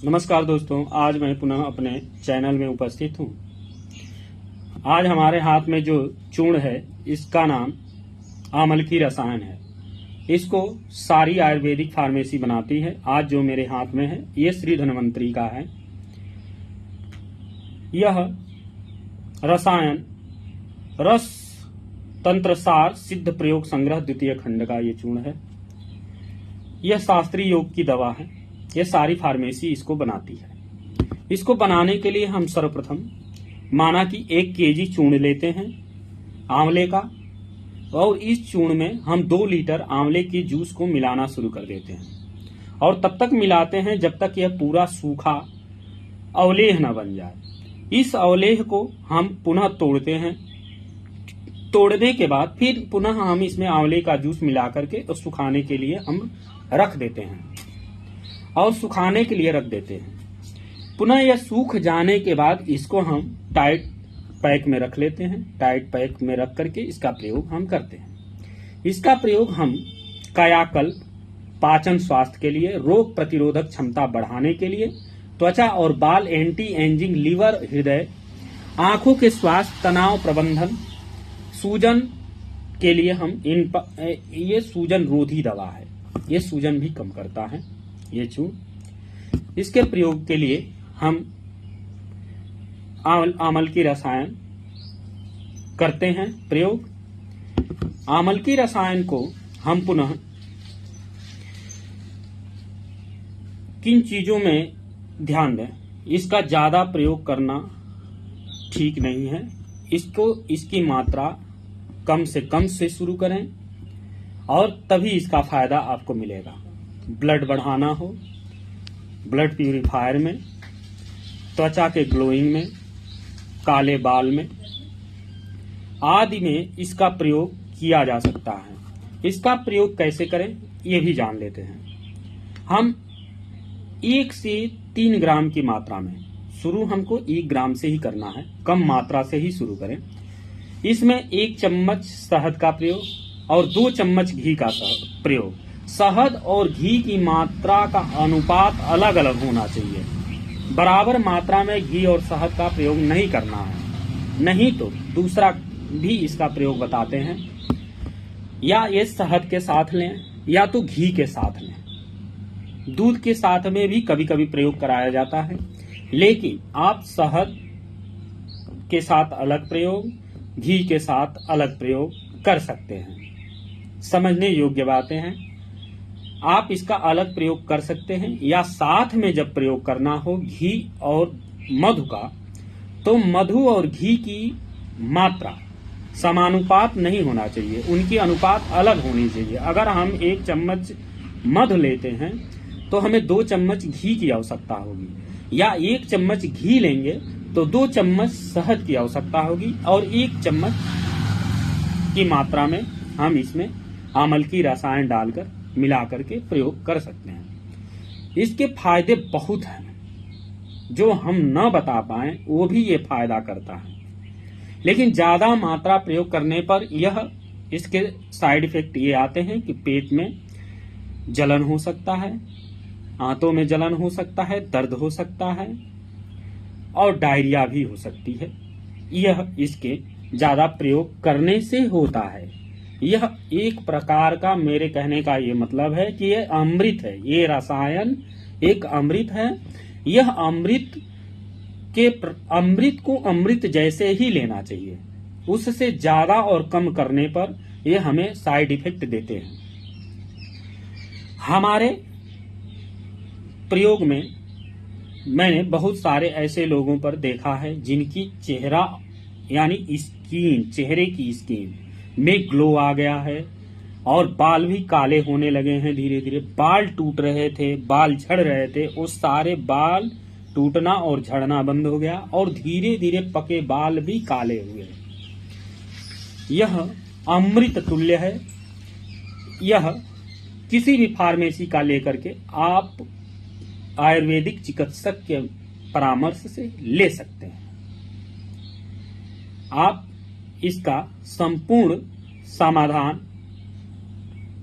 नमस्कार दोस्तों, आज मैं पुनः अपने चैनल में उपस्थित हूँ। आज हमारे हाथ में जो चूर्ण है इसका नाम आमल की रसायन है। इसको सारी आयुर्वेदिक फार्मेसी बनाती है। आज जो मेरे हाथ में है ये श्री धन्वंतरी का है। यह रसायन रस तंत्रसार सिद्ध प्रयोग संग्रह द्वितीय खंड का ये चूर्ण है। यह शास्त्रीय योग की दवा है। यह सारी फार्मेसी इसको बनाती है। इसको बनाने के लिए हम सर्वप्रथम माना कि 1 केजी चूर्ण लेते हैं आंवले का, और इस चूर्ण में हम 2 लीटर आंवले के जूस को मिलाना शुरू कर देते हैं और तब तक मिलाते हैं जब तक यह पूरा सूखा अवलेह न बन जाए। इस अवलेह को हम पुनः तोड़ते हैं। तोड़ने के बाद फिर पुनः हम इसमें आंवले का जूस मिला करके और सुखाने के लिए हम रख देते हैं और सुखाने के लिए रख देते हैं। पुनः यह सूख जाने के बाद इसको हम टाइट पैक में रख लेते हैं। टाइट पैक में रख करके इसका प्रयोग हम करते हैं। इसका प्रयोग हम कायाकल्प, पाचन स्वास्थ्य के लिए, रोग प्रतिरोधक क्षमता बढ़ाने के लिए, त्वचा और बाल, एंटी एजिंग, लीवर, हृदय, आंखों के स्वास्थ्य, तनाव प्रबंधन, सूजन के लिए हम ये सूजन रोधी दवा है। ये सूजन भी कम करता है ये चूर्ण। इसके प्रयोग के लिए हम आमल की रसायन करते हैं प्रयोग। आमल की रसायन को हम पुनः किन चीजों में ध्यान दें। इसका ज्यादा प्रयोग करना ठीक नहीं है। इसकी मात्रा कम से कम से शुरू करें और तभी इसका फायदा आपको मिलेगा। ब्लड बढ़ाना हो, ब्लड प्यूरिफायर में, त्वचा के ग्लोइंग में, काले बाल में आदि में इसका प्रयोग किया जा सकता है। इसका प्रयोग कैसे करें ये भी जान लेते हैं। हम 1 से 3 ग्राम की मात्रा में, शुरू हमको 1 ग्राम से ही करना है, कम मात्रा से ही शुरू करें। इसमें 1 चम्मच शहद का प्रयोग और 2 चम्मच घी का प्रयोग। शहद और घी की मात्रा का अनुपात अलग अलग होना चाहिए। बराबर मात्रा में घी और शहद का प्रयोग नहीं करना है, नहीं तो दूसरा भी इसका प्रयोग बताते हैं। या ये शहद के साथ लें या तो घी के साथ लें। दूध के साथ में भी कभी कभी प्रयोग कराया जाता है, लेकिन आप शहद के साथ अलग प्रयोग, घी के साथ अलग प्रयोग कर सकते हैं। समझने योग्य बातें हैं। आप इसका अलग प्रयोग कर सकते हैं या साथ में जब प्रयोग करना हो घी और मधु का, तो मधु और घी की मात्रा समानुपात नहीं होना चाहिए, उनकी अनुपात अलग होनी चाहिए। अगर हम 1 चम्मच मधु लेते हैं तो हमें 2 चम्मच घी की आवश्यकता होगी, या 1 चम्मच घी लेंगे तो 2 चम्मच शहद की आवश्यकता होगी और 1 चम्मच की मात्रा में हम इसमें आमल की रसायन डालकर मिला करके प्रयोग कर सकते हैं। इसके फायदे बहुत हैं, जो हम न बता पाए वो भी ये फायदा करता है, लेकिन ज्यादा मात्रा प्रयोग करने पर इसके साइड इफेक्ट ये आते हैं कि पेट में जलन हो सकता है, आंतों में जलन हो सकता है, दर्द हो सकता है और डायरिया भी हो सकती है। यह इसके ज्यादा प्रयोग करने से होता है। यह एक प्रकार का, मेरे कहने का ये मतलब है कि यह अमृत है। ये रसायन एक अमृत है। यह अमृत को अमृत जैसे ही लेना चाहिए। उससे ज्यादा और कम करने पर यह हमें साइड इफेक्ट देते हैं। हमारे प्रयोग में मैंने बहुत सारे ऐसे लोगों पर देखा है जिनकी चेहरा यानी स्किन, चेहरे की स्किन में ग्लो आ गया है और बाल भी काले होने लगे हैं। धीरे धीरे बाल टूट रहे थे, बाल झड़ रहे थे, वो सारे बाल टूटना और झड़ना बंद हो गया और धीरे धीरे पके बाल भी काले हुए। यह अमृत तुल्य है। यह किसी भी फार्मेसी का लेकर के आप आयुर्वेदिक चिकित्सक के परामर्श से ले सकते हैं। आप इसका संपूर्ण समाधान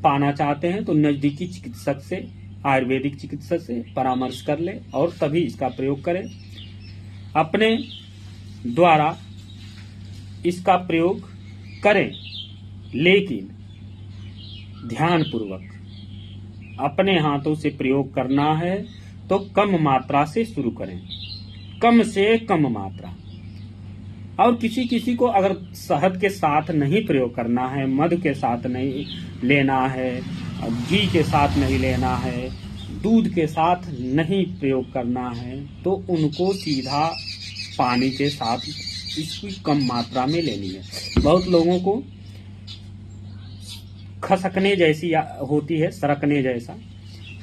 पाना चाहते हैं तो नजदीकी चिकित्सक से आयुर्वेदिक चिकित्सक से परामर्श कर ले और तभी इसका प्रयोग करें। अपने द्वारा इसका प्रयोग करें, लेकिन ध्यान पूर्वक। अपने हाथों से प्रयोग करना है तो कम मात्रा से शुरू करें, कम से कम मात्रा। और किसी किसी को अगर शहद के साथ नहीं प्रयोग करना है, मधु के साथ नहीं लेना है, घी के साथ नहीं लेना है, दूध के साथ नहीं प्रयोग करना है, तो उनको सीधा पानी के साथ इसकी कम मात्रा में लेनी है। बहुत लोगों को खसकने जैसी होती है, सरकने जैसा,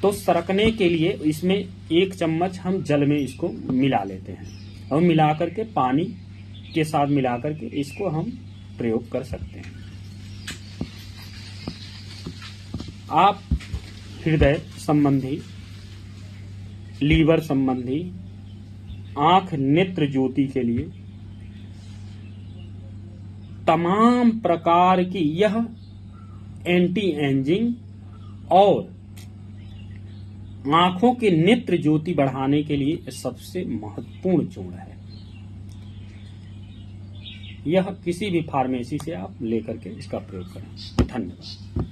तो सरकने के लिए इसमें 1 चम्मच हम जल में इसको मिला लेते हैं और मिला करके पानी के साथ मिला करके इसको हम प्रयोग कर सकते हैं। आप हृदय संबंधी, लीवर संबंधी, आंख नेत्र ज्योति के लिए तमाम प्रकार की यह एंटी एजिंग और आंखों के नेत्र ज्योति बढ़ाने के लिए सबसे महत्वपूर्ण चूर्ण है। यह किसी भी फार्मेसी से आप लेकर के इसका प्रयोग करें। धन्यवाद।